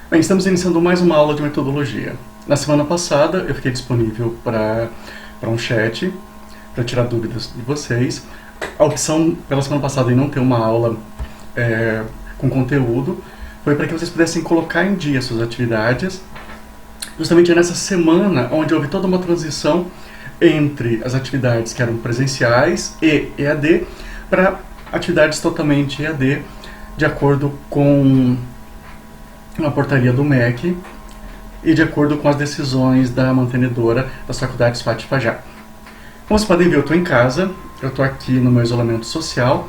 Bem, estamos iniciando mais uma aula de metodologia. Na semana passada eu fiquei disponível para um chat, para tirar dúvidas de vocês. A opção pela semana passada em não ter uma aula com conteúdo foi para que vocês pudessem colocar em dia suas atividades, justamente nessa semana onde houve toda uma transição entre as atividades que eram presenciais e EAD para atividades totalmente EAD, de acordo com uma portaria do MEC e de acordo com as decisões da mantenedora das faculdades FAT e FAJAR. Como vocês podem ver, eu estou em casa, eu estou aqui no meu isolamento social,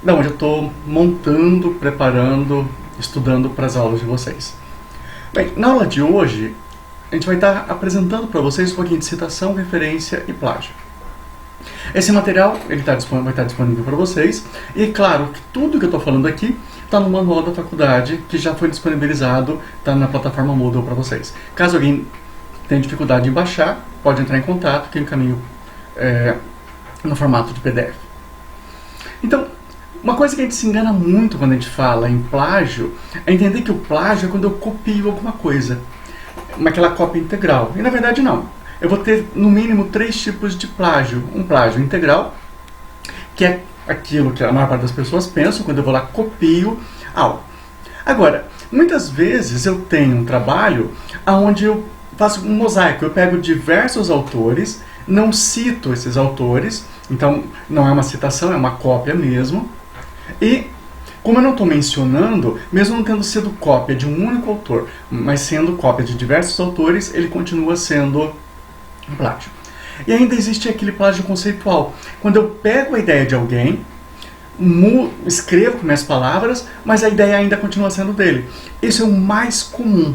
onde eu estou montando, preparando, estudando para as aulas de vocês. Bem, na aula de hoje, a gente vai estar apresentando para vocês um pouquinho de citação, referência e plágio. Esse material vai estar disponível para vocês, e claro que tudo que eu estou falando aqui está no manual da faculdade, que já foi disponibilizado, está na plataforma Moodle para vocês. Caso alguém tenha dificuldade em baixar, pode entrar em contato, que eu encaminho no formato de PDF. Então, uma coisa que a gente se engana muito quando a gente fala em plágio, é entender que o plágio é quando eu copio alguma coisa, aquela cópia integral. E na verdade não. Eu vou ter no mínimo 3 tipos de plágio. Um plágio integral, que é aquilo que a maior parte das pessoas pensam quando eu vou lá copio algo. Agora, muitas vezes eu tenho um trabalho onde eu faço um mosaico, eu pego diversos autores, não cito esses autores, então não é uma citação, é uma cópia mesmo, e como eu não estou mencionando, mesmo não tendo sido cópia de um único autor, mas sendo cópia de diversos autores, ele continua sendo um plágio. E ainda existe aquele plágio conceitual, quando eu pego a ideia de alguém, escrevo com minhas palavras, mas a ideia ainda continua sendo dele. Isso é o mais comum.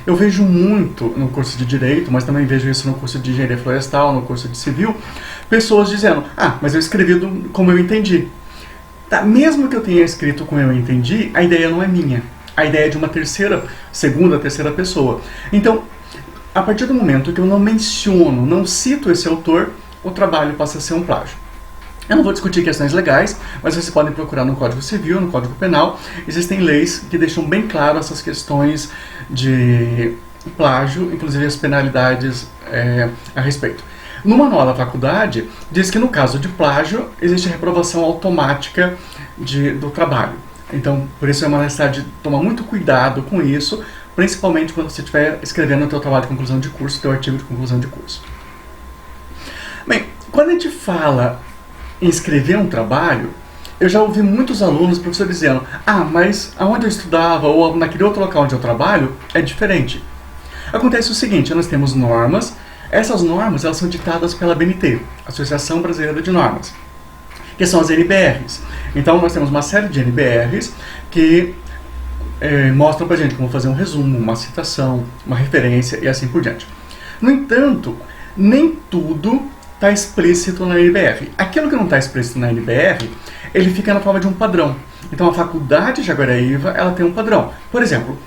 Eu vejo muito no curso de Direito, mas também vejo isso no curso de Engenharia Florestal, no curso de Civil, pessoas dizendo, mas eu escrevi como eu entendi. Tá, mesmo que eu tenha escrito como eu entendi, a ideia não é minha. A ideia é de uma segunda, terceira pessoa. Então, a partir do momento que eu não menciono, não cito esse autor, o trabalho passa a ser um plágio. Eu não vou discutir questões legais, mas vocês podem procurar no Código Civil, no Código Penal. Existem leis que deixam bem claro essas questões de plágio, inclusive as penalidades a respeito. No manual da faculdade, diz que no caso de plágio, existe reprovação automática do trabalho. Então, por isso é uma necessidade de tomar muito cuidado com isso, principalmente quando você estiver escrevendo o teu trabalho de conclusão de curso, teu artigo de conclusão de curso. Bem, quando a gente fala em escrever um trabalho, eu já ouvi muitos alunos, professores dizendo, mas aonde eu estudava ou naquele outro local onde eu trabalho é diferente. Acontece o seguinte, nós temos normas, essas normas elas são ditadas pela ABNT, Associação Brasileira de Normas, que são as NBRs. Então nós temos uma série de NBRs que mostram pra gente como fazer um resumo, uma citação, uma referência e assim por diante. No entanto, nem tudo está explícito na NBR. Aquilo que não está explícito na NBR, ele fica na forma de um padrão. Então a faculdade de Jaguaraíva, ela tem um padrão. Por exemplo,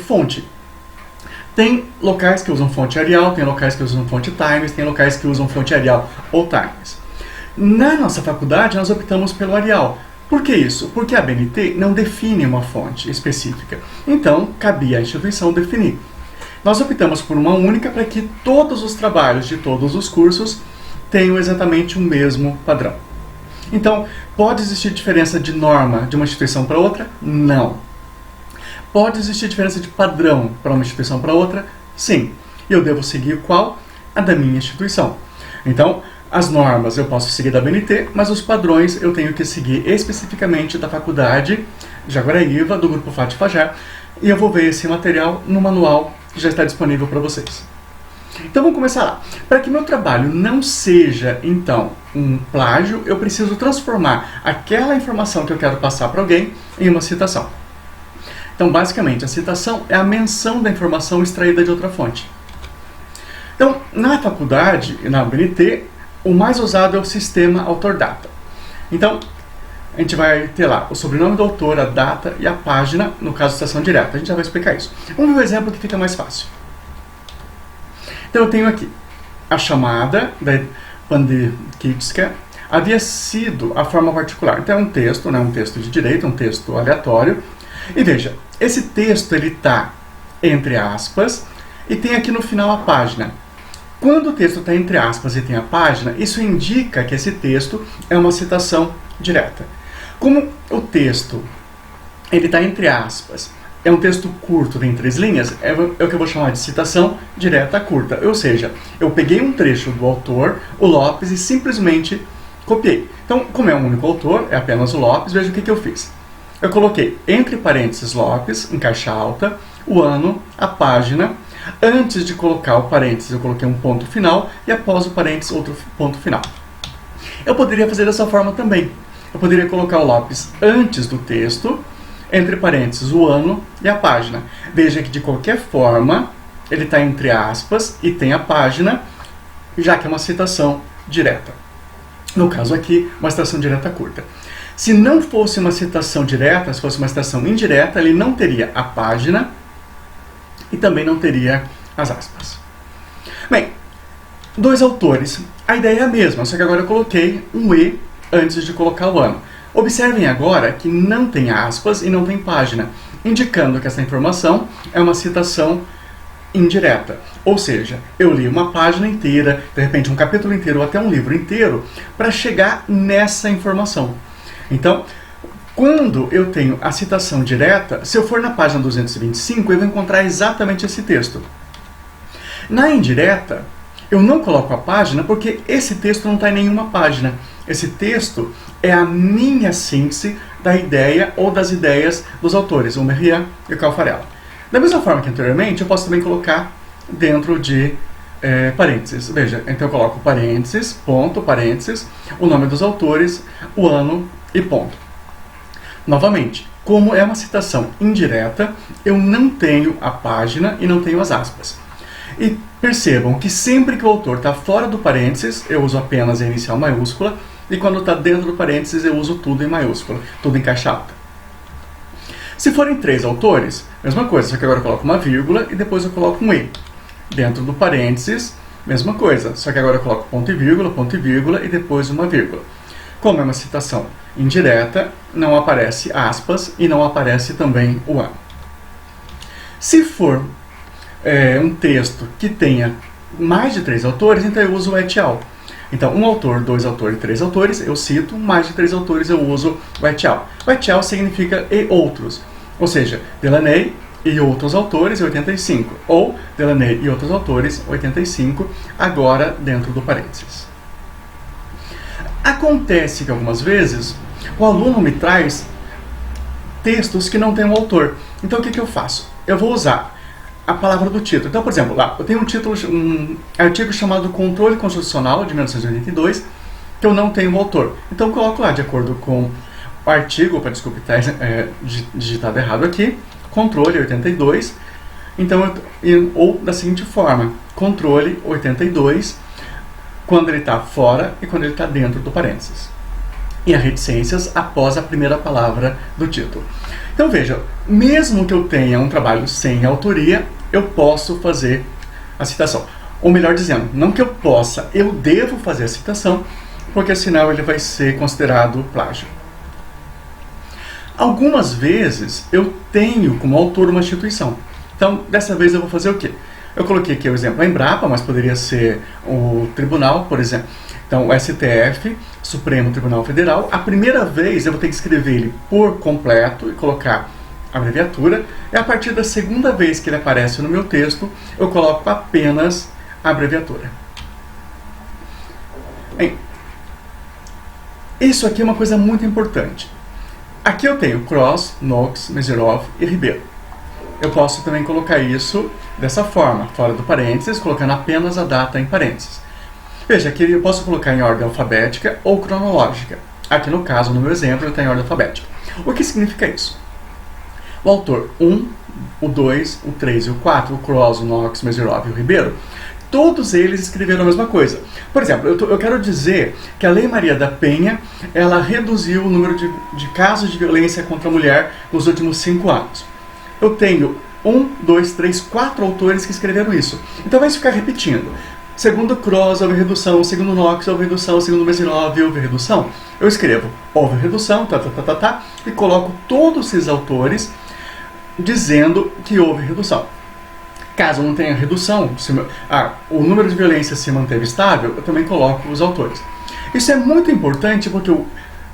fonte. Tem locais que usam fonte Arial, tem locais que usam fonte Times, tem locais que usam fonte Arial ou Times. Na nossa faculdade, nós optamos pelo Arial. Por que isso? Porque a ABNT não define uma fonte específica. Então, cabia à instituição definir. Nós optamos por uma única para que todos os trabalhos de todos os cursos tenham exatamente o mesmo padrão. Então, pode existir diferença de norma de uma instituição para outra? Não. Pode existir diferença de padrão para uma instituição para outra? Sim. Eu devo seguir qual? A da minha instituição. Então, as normas eu posso seguir da ABNT, mas os padrões eu tenho que seguir especificamente da faculdade de Jaguaraíva, do grupo FAT e FAJAR, e eu vou ver esse material no manual que já está disponível para vocês. Então vamos começar lá. Para que meu trabalho não seja, então, um plágio, eu preciso transformar aquela informação que eu quero passar para alguém em uma citação. Então, basicamente, a citação é a menção da informação extraída de outra fonte. Então, na faculdade, na ABNT, o mais usado é o sistema autor-data. Então, a gente vai ter lá o sobrenome do autor, a data e a página, no caso citação direta. A gente já vai explicar isso. Vamos ver o exemplo que fica mais fácil. Então eu tenho aqui a chamada da Pandikivska havia sido a forma particular. Então é um texto de direito, um texto aleatório, E veja, esse texto ele está entre aspas e tem aqui no final a página. Quando o texto está entre aspas e tem a página, isso indica que esse texto é uma citação direta. Como o texto ele está entre aspas, é um texto curto, tem 3 linhas, é o que eu vou chamar de citação direta curta. Ou seja, eu peguei um trecho do autor, o Lopes, e simplesmente copiei. Então, como é um único autor, é apenas o Lopes, veja o que eu fiz. Eu coloquei entre parênteses Lopes, em caixa alta, o ano, a página. Antes de colocar o parênteses, eu coloquei um ponto final e após o parênteses, outro ponto final. Eu poderia fazer dessa forma também. Eu poderia colocar o Lopes antes do texto, entre parênteses, o ano e a página. Veja que, de qualquer forma, ele está entre aspas e tem a página, já que é uma citação direta. No caso aqui, uma citação direta curta. Se não fosse uma citação direta, se fosse uma citação indireta, ele não teria a página e também não teria as aspas. Bem, 2 autores. A ideia é a mesma, só que agora eu coloquei um E antes de colocar o ano. Observem agora que não tem aspas e não tem página, indicando que essa informação é uma citação indireta. Ou seja, eu li uma página inteira, de repente um capítulo inteiro ou até um livro inteiro, para chegar nessa informação. Então, quando eu tenho a citação direta, se eu for na página 225, eu vou encontrar exatamente esse texto. Na indireta, eu não coloco a página porque esse texto não está em nenhuma página. Esse texto é a minha síntese da ideia ou das ideias dos autores, o Merriam e o Calfarella. Da mesma forma que anteriormente, eu posso também colocar dentro de parênteses. Veja, então eu coloco parênteses, ponto, parênteses, o nome dos autores, o ano e ponto. Novamente, como é uma citação indireta, eu não tenho a página e não tenho as aspas. E percebam que sempre que o autor está fora do parênteses, eu uso apenas a inicial maiúscula, e quando está dentro do parênteses, eu uso tudo em maiúscula, tudo em caixa alta. Se forem 3 autores, mesma coisa, só que agora eu coloco uma vírgula e depois eu coloco um E. Dentro do parênteses, mesma coisa, só que agora eu coloco ponto e vírgula e depois uma vírgula. Como é uma citação indireta, não aparece aspas e não aparece também o ano. Se for um texto que tenha mais de 3 autores, então eu uso o et al. Então, 1 autor, 2 autores e 3 autores, eu cito, mais de 3 autores eu uso o et al. O et al significa e outros, ou seja, Delaney e outros autores, 85, ou Delaney e outros autores, 85, agora dentro do parênteses. Acontece que algumas vezes o aluno me traz textos que não têm um autor. Então o que eu faço? Eu vou usar a palavra do título. Então, por exemplo, lá eu tenho um artigo chamado Controle Constitucional de 1982, que eu não tenho um autor. Então eu coloco lá de acordo com o artigo, para desculpe estar digitado errado aqui, Controle 82. Então, ou da seguinte forma, Controle 82, quando ele está fora e quando ele está dentro do parênteses. E a reticências após a primeira palavra do título. Então veja, mesmo que eu tenha um trabalho sem autoria, eu posso fazer a citação. Ou melhor dizendo, não que eu possa, eu devo fazer a citação, porque senão ele vai ser considerado plágio. Algumas vezes eu tenho como autor uma instituição. Então, dessa vez eu vou fazer o quê? Eu coloquei aqui o exemplo a Embrapa, mas poderia ser o tribunal, por exemplo. Então, o STF, Supremo Tribunal Federal, a primeira vez eu vou ter que escrever ele por completo e colocar a abreviatura, e a partir da segunda vez que ele aparece no meu texto, eu coloco apenas a abreviatura. Bem, isso aqui é uma coisa muito importante. Aqui eu tenho Cross, Knox, Meserov e Ribeiro. Eu posso também colocar isso dessa forma, fora do parênteses, colocando apenas a data em parênteses. Veja, aqui eu posso colocar em ordem alfabética ou cronológica. Aqui no caso, no meu exemplo, ele está em ordem alfabética. O que significa isso? O autor 1, o 2, o 3 e o 4, o Cross, o Knox, o Meserov e o Ribeiro, todos eles escreveram a mesma coisa. Por exemplo, eu quero dizer que a Lei Maria da Penha, ela reduziu o número de casos de violência contra a mulher nos últimos 5 anos. Eu tenho 1, 2, 3, 4 autores que escreveram isso. Então vai ficar repetindo. Segundo Cross, houve redução. Segundo Knox, houve redução. Segundo Meserov, houve redução. Eu escrevo, houve redução, e coloco todos esses autores dizendo que houve redução. Caso não tenha redução, o número de violência se manteve estável, eu também coloco os autores. Isso é muito importante porque eu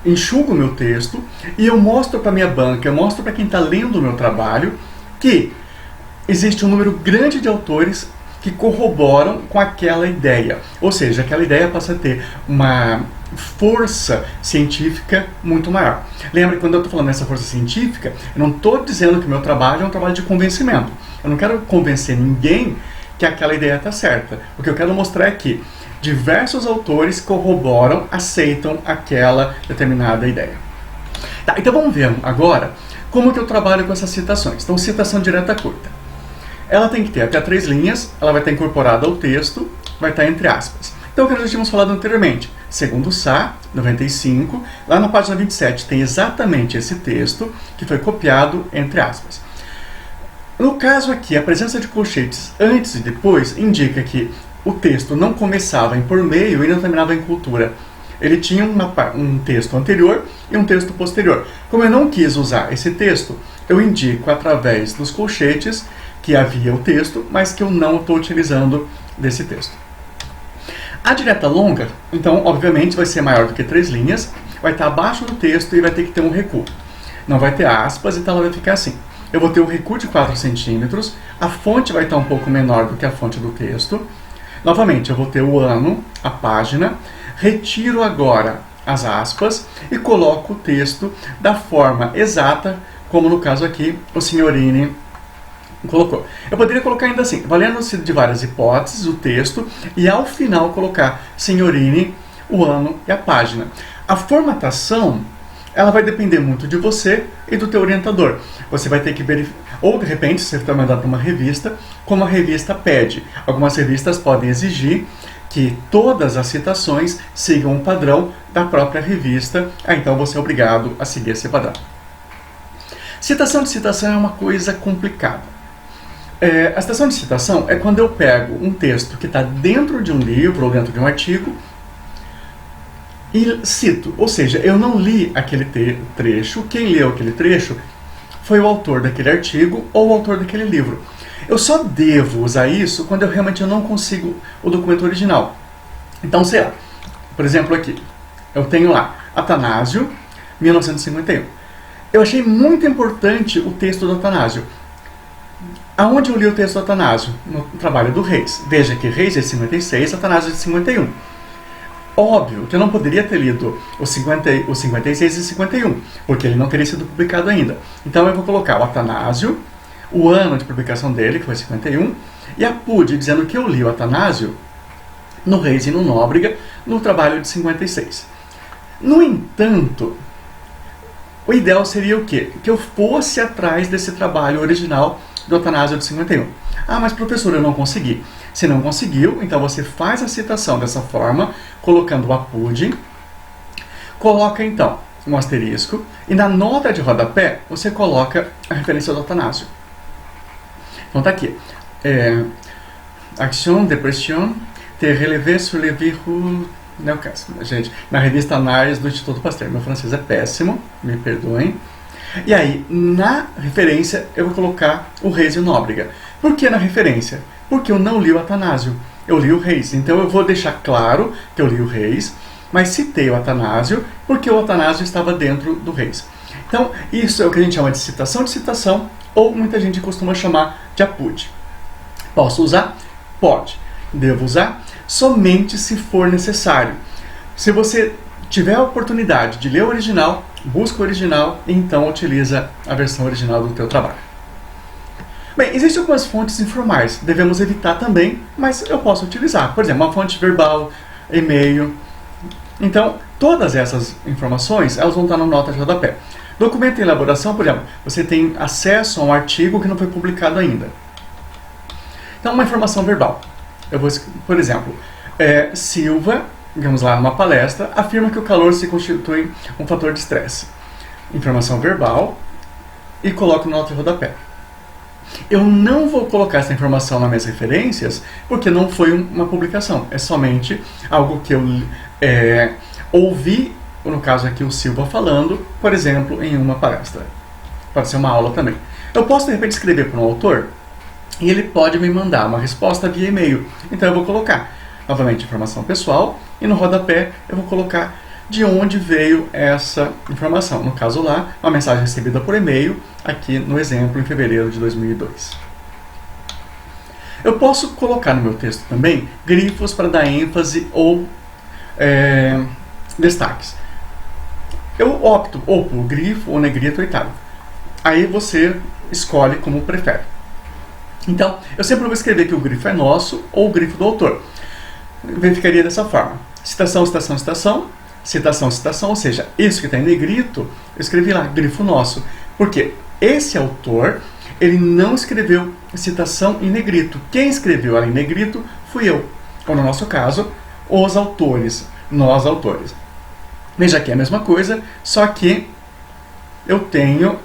enxugo o meu texto e eu mostro para a minha banca, eu mostro para quem está lendo o meu trabalho que existe um número grande de autores que corroboram com aquela ideia. Ou seja, aquela ideia passa a ter uma força científica muito maior. Lembra que quando eu estou falando dessa força científica, eu não estou dizendo que o meu trabalho é um trabalho de convencimento. Eu não quero convencer ninguém que aquela ideia está certa. O que eu quero mostrar é que diversos autores corroboram, aceitam aquela determinada ideia. Tá, então vamos ver agora como que eu trabalho com essas citações. Então, citação direta curta. Ela tem que ter até 3 linhas, ela vai estar incorporada ao texto, vai estar entre aspas. Então, o que nós já tínhamos falado anteriormente, segundo Sá, 95, lá na página 27 tem exatamente esse texto que foi copiado entre aspas. No caso aqui, a presença de colchetes antes e depois indica que o texto não começava em por meio e não terminava em cultura. Ele tinha um texto anterior e um texto posterior. Como eu não quis usar esse texto, eu indico através dos colchetes que havia o texto, mas que eu não estou utilizando desse texto. A direta longa, então, obviamente, vai ser maior do que 3 linhas, vai estar abaixo do texto e vai ter que ter um recuo. Não vai ter aspas, então ela vai ficar assim. Eu vou ter um recuo de 4 centímetros, a fonte vai estar um pouco menor do que a fonte do texto. Novamente, eu vou ter o ano, a página, retiro agora as aspas e coloco o texto da forma exata, como no caso aqui, o Signorini colocou. Eu poderia colocar ainda assim, valendo-se de várias hipóteses, o texto, e ao final colocar Signorini, o ano e a página. A formatação, ela vai depender muito de você e do teu orientador. Você vai ter que verificar, ou de repente, se você está mandando uma revista, como a revista pede. Algumas revistas podem exigir que todas as citações sigam um padrão da própria revista, então você é obrigado a seguir esse padrão. Citação de citação é uma coisa complicada. A citação de citação é quando eu pego um texto que está dentro de um livro ou dentro de um artigo e cito. Ou seja, eu não li aquele trecho, quem leu aquele trecho foi o autor daquele artigo ou o autor daquele livro. Eu só devo usar isso quando eu realmente não consigo o documento original. Então, sei lá, por exemplo aqui, eu tenho lá, Atanásio, 1951. Eu achei muito importante o texto do Atanásio. Aonde eu li o texto do Atanásio? No trabalho do Reis. Veja que Reis é de 56, Atanásio é de 51. Óbvio que eu não poderia ter lido os 56 e 51, porque ele não teria sido publicado ainda. Então eu vou colocar o Atanásio, o ano de publicação dele, que foi 51, e a PUD dizendo que eu li o Atanásio no Reis e no Nóbrega, no trabalho de 56. No entanto, o ideal seria o quê? Que eu fosse atrás desse trabalho original do Atanásio de 51. Ah, mas professor, eu não consegui. Se não conseguiu, então você faz a citação dessa forma, colocando o APUD, coloca então um asterisco, e na nota de rodapé você coloca a referência do Atanásio. Então tá aqui. Action, depression, te relevé sur le virus... Não, gente, na revista Anais do Instituto Pasteur. Meu francês é péssimo, me perdoem. E aí, na referência, eu vou colocar o Reis e o Nóbrega. Por que na referência? Porque eu não li o Atanásio, eu li o Reis. Então eu vou deixar claro que eu li o Reis, mas citei o Atanásio porque o Atanásio estava dentro do Reis. Então, isso é o que a gente chama de citação, ou muita gente costuma chamar de APUD. Posso usar? Pode. Devo usar? Somente se for necessário. Se você tiver a oportunidade de ler o original, busca o original e então utiliza a versão original do teu trabalho. Bem, existem algumas fontes informais, devemos evitar também, mas eu posso utilizar. Por exemplo, uma fonte verbal, e-mail. Então, todas essas informações, elas vão estar na nota de rodapé. Documento em elaboração, por exemplo, você tem acesso a um artigo que não foi publicado ainda. Então, uma informação verbal. Eu vou, por exemplo, Silva, digamos lá, numa palestra, afirma que o calor se constitui um fator de estresse. Informação verbal e coloco nota de rodapé. Eu não vou colocar essa informação nas minhas referências porque não foi uma publicação. É somente algo que eu ouvi, no caso aqui o Silva falando, por exemplo, em uma palestra. Pode ser uma aula também. Eu posso de repente escrever para um autor e ele pode me mandar uma resposta via e-mail. Então eu vou colocar novamente informação pessoal e no rodapé eu vou colocar de onde veio essa informação. No caso lá, uma mensagem recebida por e-mail, aqui no exemplo, em fevereiro de 2002. Eu posso colocar no meu texto também grifos para dar ênfase ou destaques. Eu opto ou por grifo ou negrito ou itálico. Aí você escolhe como prefere. Então, eu sempre vou escrever que o grifo é nosso ou o grifo do autor. Verificaria dessa forma. Citação, citação, citação. Citação, citação, ou seja, isso que está em negrito, eu escrevi lá, grifo nosso. Porque esse autor, ele não escreveu citação em negrito. Quem escreveu ela em negrito fui eu. Ou no nosso caso, os autores, nós autores. Veja aqui a mesma coisa, só que eu tenho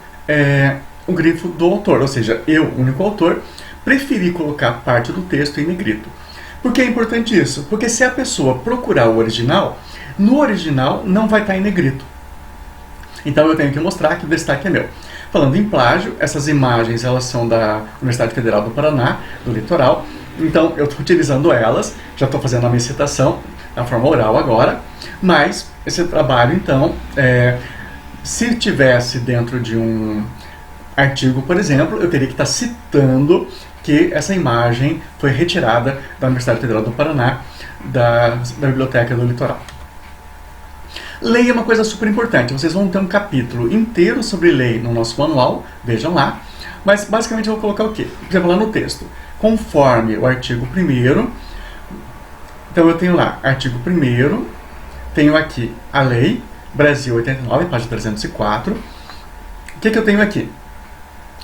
o grifo do autor, ou seja, eu, único autor, preferi colocar parte do texto em negrito. Por que é importante isso? Porque se a pessoa procurar o original, no original não vai estar em negrito. Então eu tenho que mostrar que o destaque é meu. Falando em plágio, essas imagens elas são da Universidade Federal do Paraná, do litoral. Então eu estou utilizando elas, já estou fazendo a minha citação na forma oral agora, mas esse trabalho então, se tivesse dentro de um artigo, por exemplo, eu teria que estar citando que essa imagem foi retirada da Universidade Federal do Paraná, da Biblioteca do Litoral. Lei é uma coisa super importante. Vocês vão ter um capítulo inteiro sobre lei no nosso manual, vejam lá. Mas basicamente eu vou colocar o quê? Por exemplo, lá no texto. Conforme o artigo 1º, então eu tenho lá, artigo 1º, tenho aqui a lei, Brasil 89, página 304. O que eu tenho aqui?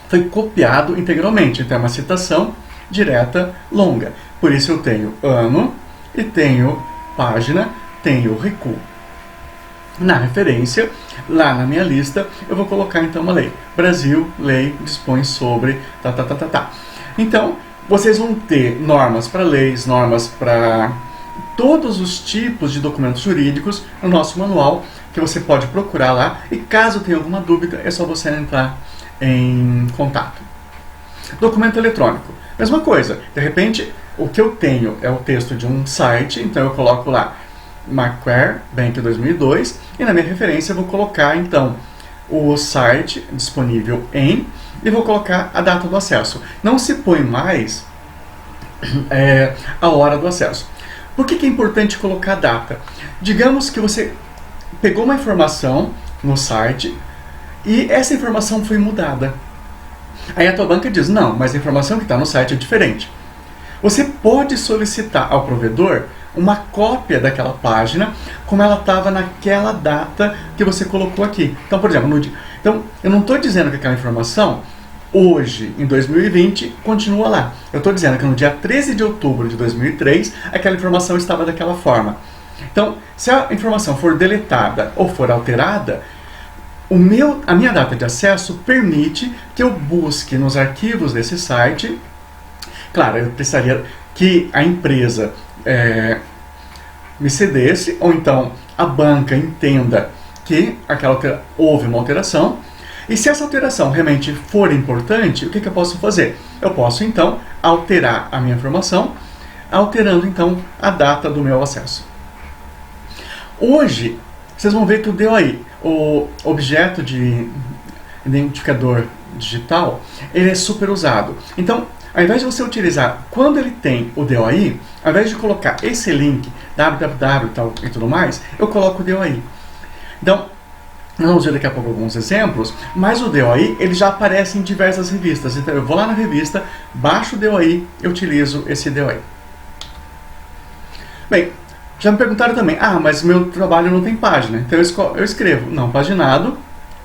Foi copiado integralmente, então é uma citação direta longa. Por isso eu tenho ano e tenho página, tenho recuo. Na referência, lá na minha lista, eu vou colocar então uma lei. Brasil, lei, dispõe sobre... Então, vocês vão ter normas para leis, normas para todos os tipos de documentos jurídicos no nosso manual, que você pode procurar lá. E caso tenha alguma dúvida, é só você entrar em contato. Documento eletrônico. Mesma coisa. De repente, o que eu tenho é o texto de um site, então eu coloco lá Macquarie Bank 2002 e na minha referência eu vou colocar então o site disponível em e vou colocar a data do acesso. Não se põe mais a hora do acesso. Por que é importante colocar a data? Digamos que você pegou uma informação no site e essa informação foi mudada. Aí a tua banca diz, não, mas a informação que está no site é diferente. Você pode solicitar ao provedor uma cópia daquela página como ela estava naquela data que você colocou aqui. Então, por exemplo, então, eu não estou dizendo que aquela informação, hoje, em 2020, continua lá. Eu estou dizendo que no dia 13 de outubro de 2003, aquela informação estava daquela forma. Então, se a informação for deletada ou for alterada, a minha data de acesso permite que eu busque nos arquivos desse site. Claro, eu precisaria que a empresa me cedesse, ou então a banca entenda que houve uma alteração. E se essa alteração realmente for importante, o que eu posso fazer? Eu posso então alterar a minha informação, alterando então a data do meu acesso. Hoje, vocês vão ver que o DOI, o objeto de identificador digital, ele é super usado. Então, ao invés de você utilizar, quando ele tem o DOI, ao invés de colocar esse link, www e tudo mais, eu coloco o DOI. Então, nós vamos ver daqui a pouco alguns exemplos, mas o DOI ele já aparece em diversas revistas. Então, eu vou lá na revista, baixo o DOI e utilizo esse DOI. Bem, já me perguntaram também, mas meu trabalho não tem página, então eu escrevo não paginado,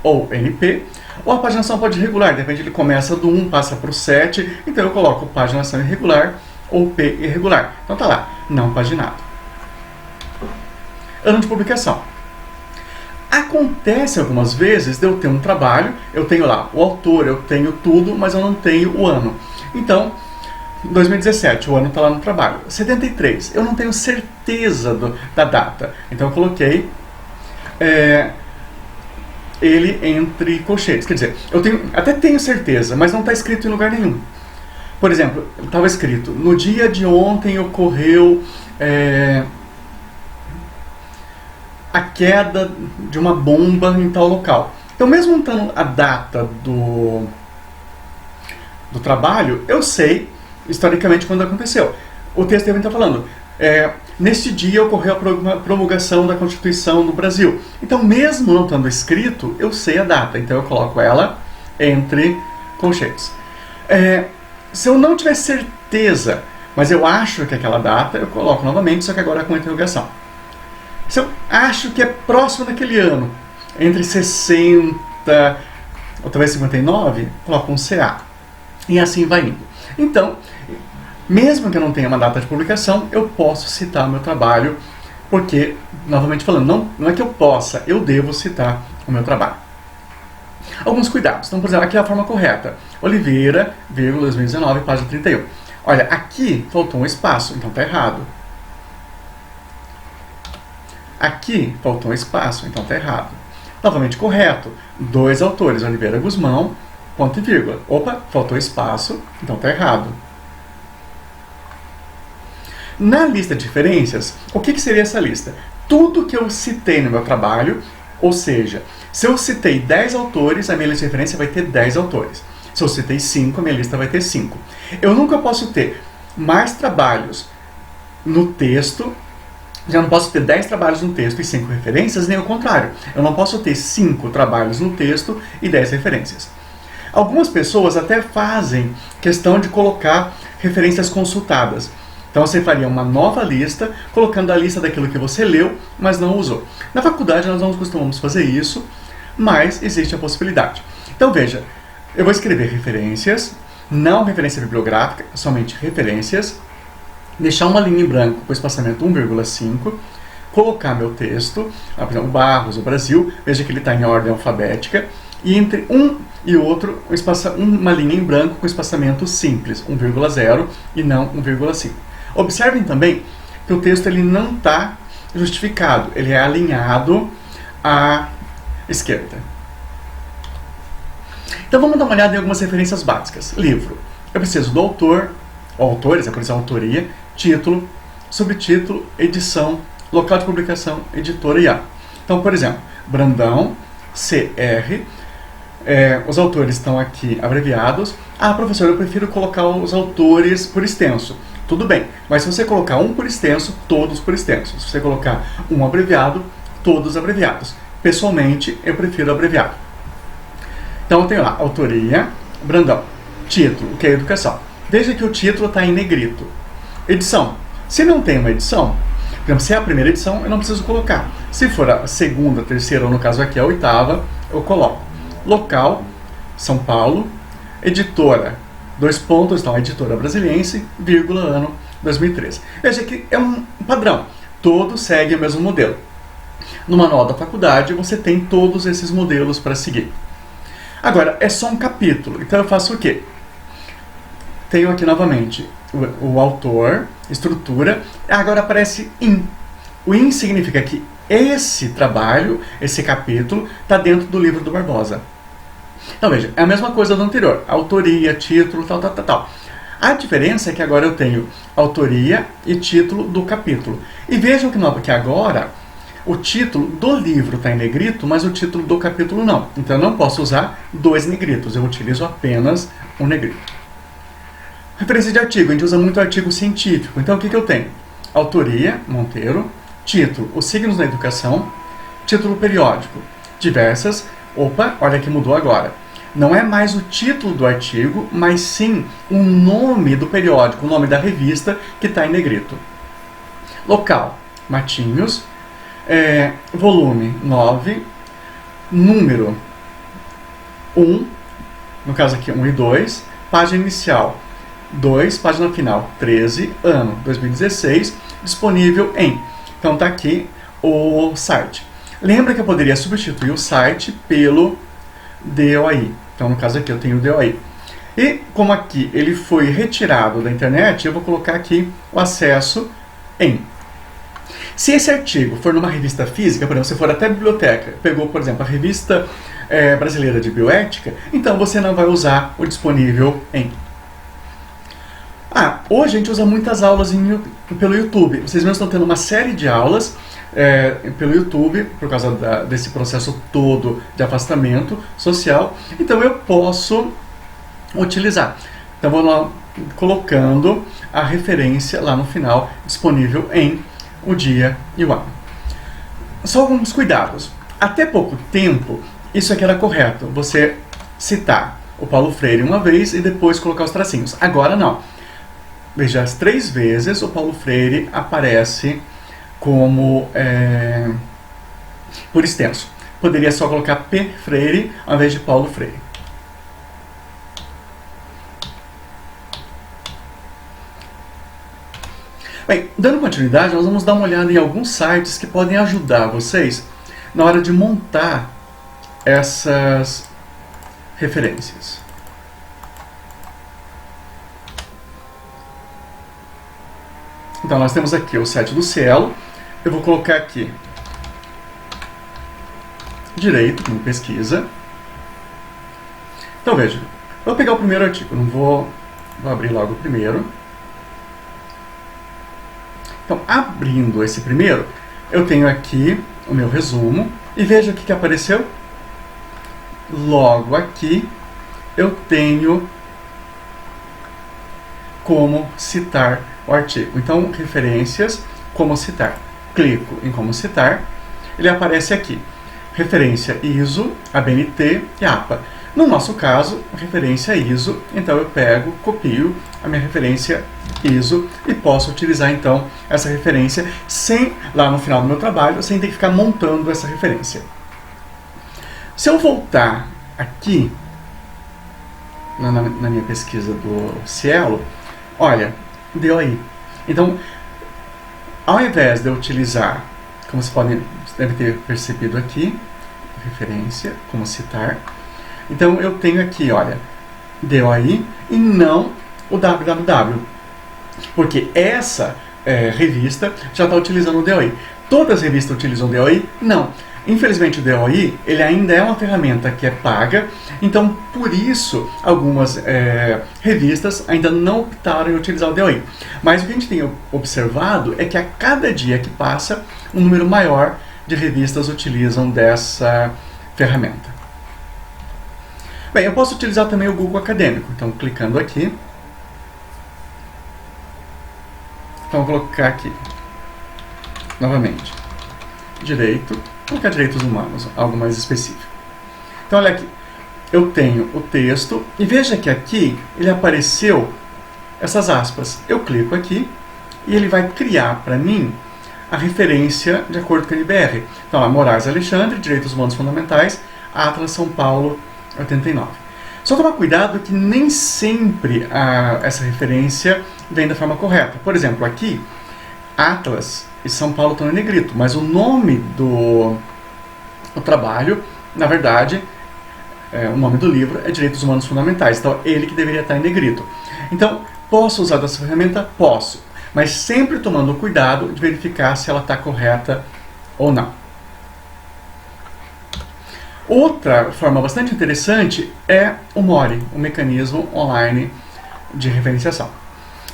ou NP, ou a paginação pode ir regular, de repente ele começa do 1, passa para o 7, então eu coloco paginação irregular ou P irregular. Então tá lá, não paginado. Ano de publicação. Acontece algumas vezes de eu ter um trabalho, eu tenho lá o autor, eu tenho tudo, mas eu não tenho o ano. Então, 2017, o ano está lá no trabalho. 73, eu não tenho certeza da data. Então eu coloquei ele entre colchetes. Quer dizer, eu até tenho certeza, mas não está escrito em lugar nenhum. Por exemplo, estava escrito, no dia de ontem ocorreu a queda de uma bomba em tal local. Então, mesmo não estando a data do trabalho, eu sei, historicamente, quando aconteceu. O texto também está falando, neste dia ocorreu a promulgação da Constituição no Brasil. Então, mesmo não estando escrito, eu sei a data. Então, eu coloco ela entre colchetes. Se eu não tiver certeza, mas eu acho que é aquela data, eu coloco novamente, só que agora com interrogação. Se eu acho que é próximo daquele ano, entre 60 ou talvez 59, coloco um CA. E assim vai indo. Então, mesmo que eu não tenha uma data de publicação, eu posso citar meu trabalho, porque, novamente falando, não é que eu possa, eu devo citar o meu trabalho. Alguns cuidados. Então, por exemplo, aqui é a forma correta. Oliveira, 2019, página 31. Olha, aqui faltou um espaço, então está errado. Aqui faltou um espaço, então está errado. Novamente correto. 2 autores, Oliveira Guzmão, ponto e vírgula. Opa, faltou espaço, então está errado. Na lista de referências, o que seria essa lista? Tudo que eu citei no meu trabalho, ou seja, se eu citei 10 autores, a minha lista de referência vai ter 10 autores. Se eu citei 5, a minha lista vai ter 5. Eu nunca posso ter mais trabalhos no texto, já não posso ter 10 trabalhos no texto e 5 referências, nem o contrário. Eu não posso ter 5 trabalhos no texto e 10 referências. Algumas pessoas até fazem questão de colocar referências consultadas. Então você faria uma nova lista, colocando a lista daquilo que você leu, mas não usou. Na faculdade nós não costumamos fazer isso, mas existe a possibilidade. Então veja, eu vou escrever referências, não referência bibliográfica, somente referências, deixar uma linha em branco com espaçamento 1,5, colocar meu texto, por exemplo, Barros, o Brasil, veja que ele está em ordem alfabética, e entre um e outro, uma linha em branco com espaçamento simples, 1,0 e não 1,5. Observem também que o texto ele não está justificado, ele é alinhado à esquerda. Então vamos dar uma olhada em algumas referências básicas. Livro. Eu preciso do autor, ou autores, por exemplo, autoria, título, subtítulo, edição, local de publicação, editora e ano. Então, por exemplo, Brandão, CR, os autores estão aqui abreviados. Ah, professor, eu prefiro colocar os autores por extenso. Tudo bem, mas se você colocar um por extenso, todos por extenso. Se você colocar um abreviado, todos abreviados. Pessoalmente, eu prefiro abreviado. Então, eu tenho lá, autoria, Brandão. Título, que é educação. Veja que o título está em negrito. Edição. Se não tem uma edição, por exemplo, se é a primeira edição, eu não preciso colocar. Se for a segunda, terceira, ou no caso aqui a oitava, eu coloco. Local, São Paulo. Editora, 2 pontos, então, editora brasiliense, vírgula, ano 2013. Veja que é um padrão. Todos seguem o mesmo modelo. No manual da faculdade, você tem todos esses modelos para seguir. Agora, é só um capítulo. Então, eu faço o quê? Tenho aqui novamente o autor, estrutura. Agora aparece in. O in significa que esse trabalho, esse capítulo, está dentro do livro do Barbosa. Então veja, é a mesma coisa do anterior. Autoria, título, tal. A diferença é que agora eu tenho autoria e título do capítulo. E vejam que agora o título do livro está em negrito, mas o título do capítulo não. Então eu não posso usar 2 negritos, eu utilizo apenas um negrito. Referência de artigo, a gente usa muito artigo científico. Então o que eu tenho? Autoria, Monteiro. Título, Os Signos da Educação. Título periódico, diversas. Opa, olha que mudou agora. Não é mais o título do artigo, mas sim o nome do periódico, o nome da revista que está em negrito. Local, Matinhos. Volume 9. Número 1. No caso aqui 1 e 2. Página inicial 2, página final 13, ano 2016. Disponível em... Então está aqui o site. Lembra que eu poderia substituir o site pelo DOI. Então, no caso aqui, eu tenho o DOI. E, como aqui ele foi retirado da internet, eu vou colocar aqui o acesso em. Se esse artigo for numa revista física, por exemplo, se for até a biblioteca, pegou, por exemplo, a revista brasileira de bioética, então você não vai usar o disponível em. Hoje a gente usa muitas aulas pelo YouTube. Vocês mesmos estão tendo uma série de aulas pelo YouTube, por causa desse processo todo de afastamento social. Então eu posso utilizar. Então vou lá colocando a referência lá no final, disponível em o dia e o ano. Só alguns cuidados. Até pouco tempo, isso aqui era correto. Você citar o Paulo Freire uma vez e depois colocar os tracinhos. Agora não. Veja, as 3 vezes o Paulo Freire aparece como por extenso. Poderia só colocar P. Freire ao invés de Paulo Freire. Bem, dando continuidade, nós vamos dar uma olhada em alguns sites que podem ajudar vocês na hora de montar essas referências. Então, nós temos aqui o site do Cielo. Eu vou colocar aqui direito, como pesquisa. Então, veja, vou pegar o primeiro artigo. Vou abrir logo o primeiro. Então, abrindo esse primeiro, eu tenho aqui o meu resumo. E veja o que apareceu. Logo aqui, eu tenho como citar o artigo. Então, referências, como citar. Clico em como citar, ele aparece aqui. Referência ISO, ABNT e APA. No nosso caso, referência ISO, então eu pego, copio a minha referência ISO e posso utilizar então essa referência lá no final do meu trabalho, sem ter que ficar montando essa referência. Se eu voltar aqui na minha pesquisa do Cielo, olha, deu aí. Então, ao invés de eu utilizar, como vocês devem ter percebido aqui, referência, como citar, então eu tenho aqui, olha, deu aí e não o www, porque essa revista já está utilizando o DOI. Todas as revistas utilizam o DOI? Não. Infelizmente o DOI ele ainda é uma ferramenta que é paga, então por isso algumas revistas ainda não optaram em utilizar o DOI. Mas o que a gente tem observado é que a cada dia que passa, um número maior de revistas utilizam dessa ferramenta. Bem, eu posso utilizar também o Google Acadêmico, então clicando aqui. Então vou colocar aqui, novamente, direito. Colocar direitos humanos, algo mais específico. Então, olha aqui. Eu tenho o texto e veja que aqui ele apareceu essas aspas. Eu clico aqui e ele vai criar para mim a referência de acordo com a NBR. Então, lá, Moraes Alexandre, Direitos Humanos Fundamentais, Atlas São Paulo, 89. Só tomar cuidado que nem sempre essa referência vem da forma correta. Por exemplo, aqui, Atlas e São Paulo estão em negrito, mas o nome do trabalho, na verdade, o nome do livro é Direitos Humanos Fundamentais, então ele que deveria estar em negrito. Então, posso usar dessa ferramenta? Posso, mas sempre tomando cuidado de verificar se ela está correta ou não. Outra forma bastante interessante é o MORI, o Mecanismo Online de Referenciação.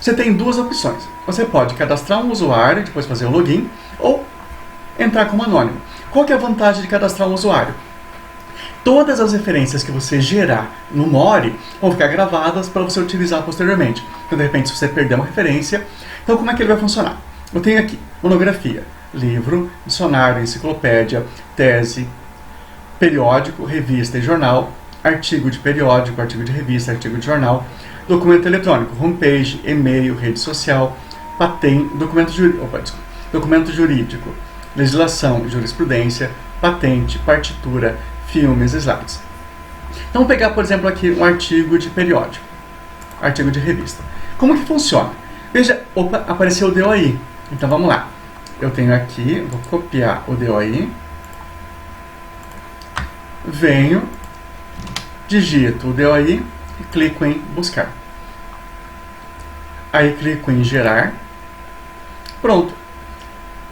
Você tem 2 opções. Você pode cadastrar um usuário, depois fazer o login, ou entrar como anônimo. Qual que é a vantagem de cadastrar um usuário? Todas as referências que você gerar no MORI vão ficar gravadas para você utilizar posteriormente. Então, de repente, se você perder uma referência, então como é que ele vai funcionar? Eu tenho aqui monografia, livro, dicionário, enciclopédia, tese, periódico, revista e jornal, artigo de periódico, artigo de revista, artigo de jornal, documento eletrônico, homepage, e-mail, rede social, patente, documento jurídico, legislação e jurisprudência, patente, partitura, filmes, slides. Então, vamos pegar, por exemplo, aqui um artigo de periódico, artigo de revista. Como que funciona? Veja, opa, apareceu o DOI. Então, vamos lá. Eu tenho aqui, vou copiar o DOI, venho, digito o DOI e clico em buscar. Aí clico em gerar. Pronto.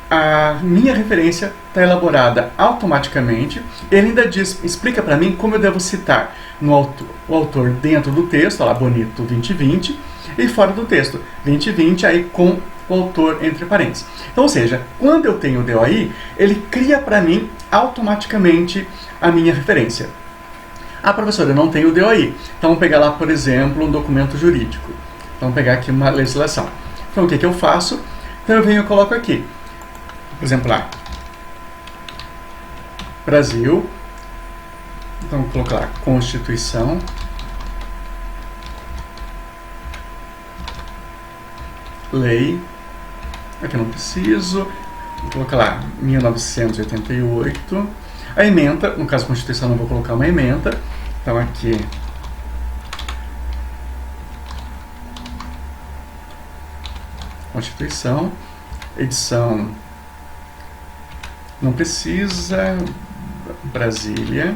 a minha referência está elaborada automaticamente. Ele ainda explica para mim como eu devo citar o autor dentro do texto, lá, Bonito 2020, e fora do texto, 2020, aí com o autor entre parênteses. Então, ou seja, quando eu tenho o DOI, ele cria para mim automaticamente a minha referência. Ah, professor, eu não tenho o DOI. Então, vamos pegar lá, por exemplo, um documento jurídico. Vamos pegar aqui uma legislação. Então, o que eu faço? Então, eu venho e coloco aqui. Por exemplo, lá, Brasil. Então, vou colocar lá, Constituição. Lei. Aqui eu não preciso. Vou colocar lá, 1988. A ementa, no caso Constituição, não vou colocar uma ementa. Então, aqui, Constituição. Edição, não precisa. Brasília.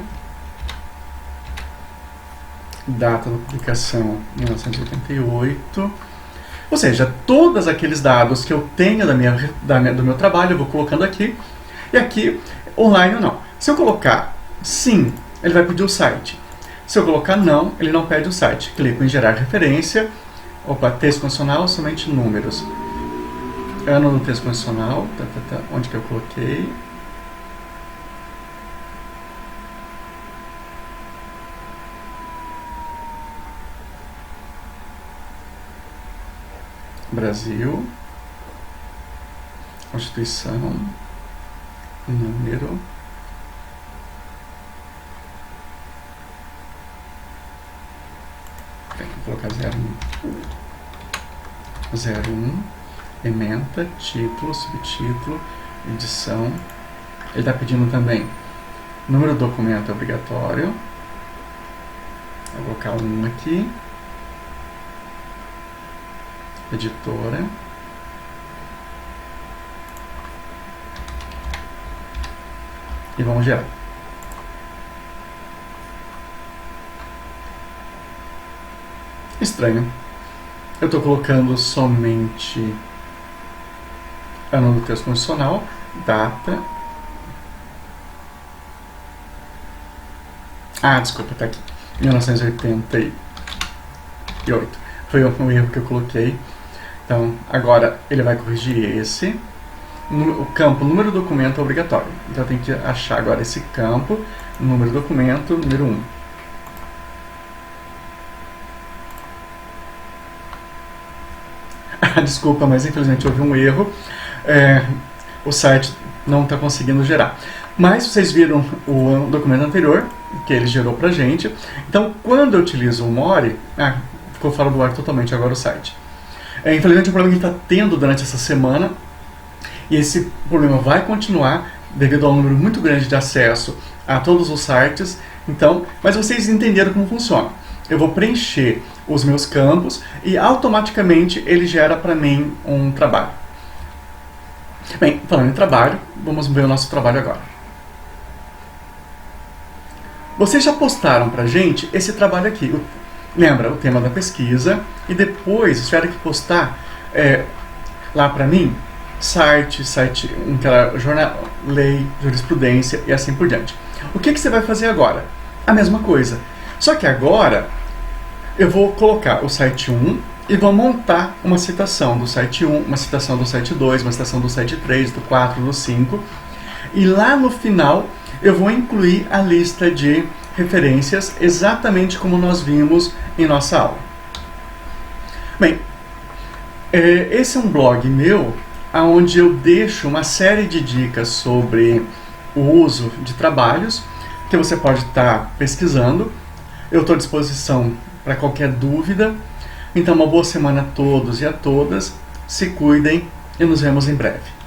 Data da publicação, 1988. Ou seja, todos aqueles dados que eu tenho do meu trabalho, eu vou colocando aqui. E aqui, online não. Se eu colocar sim, ele vai pedir o site. Se eu colocar não, ele não pede o site. Clico em gerar referência. Opa, texto constitucional, somente números. Ano do texto constitucional. Onde que eu coloquei? Brasil, Constituição, número, vou colocar 01, ementa, título, subtítulo, edição. Ele está pedindo também número do documento obrigatório. Vou colocar um aqui. Editora. E vamos gerar. Estranho. Eu estou colocando somente ano do texto constitucional, data. Ah, desculpa, está aqui. 1988. Foi um erro que eu coloquei. Então, agora ele vai corrigir esse. O campo número do documento é obrigatório. Então, eu tenho que achar agora esse campo, número do documento, número 1. Desculpa, mas infelizmente houve um erro. O site não está conseguindo gerar. Mas vocês viram o documento anterior, que ele gerou para a gente. Então, quando eu utilizo o Mori... ficou fora do ar totalmente agora o site. Infelizmente, é um problema que está tendo durante essa semana, e esse problema vai continuar devido ao número muito grande de acesso a todos os sites. Então, mas vocês entenderam como funciona. Eu vou preencher os meus campos e automaticamente ele gera para mim um trabalho. Bem, falando em trabalho, vamos ver o nosso trabalho agora. Vocês já postaram para a gente esse trabalho aqui. Lembra o tema da pesquisa, e depois tiveram que postar lá para mim site, jornal, lei, jurisprudência e assim por diante. O que você vai fazer agora? A mesma coisa. Só que agora eu vou colocar o site 1 e vou montar uma citação do site 1, uma citação do site 2, uma citação do site 3, do 4, do 5. E lá no final eu vou incluir a lista de referências exatamente como nós vimos em nossa aula. Bem, esse é um blog meu onde eu deixo uma série de dicas sobre o uso de trabalhos que você pode estar pesquisando. Eu estou à disposição para qualquer dúvida. Então, uma boa semana a todos e a todas. Se cuidem e nos vemos em breve.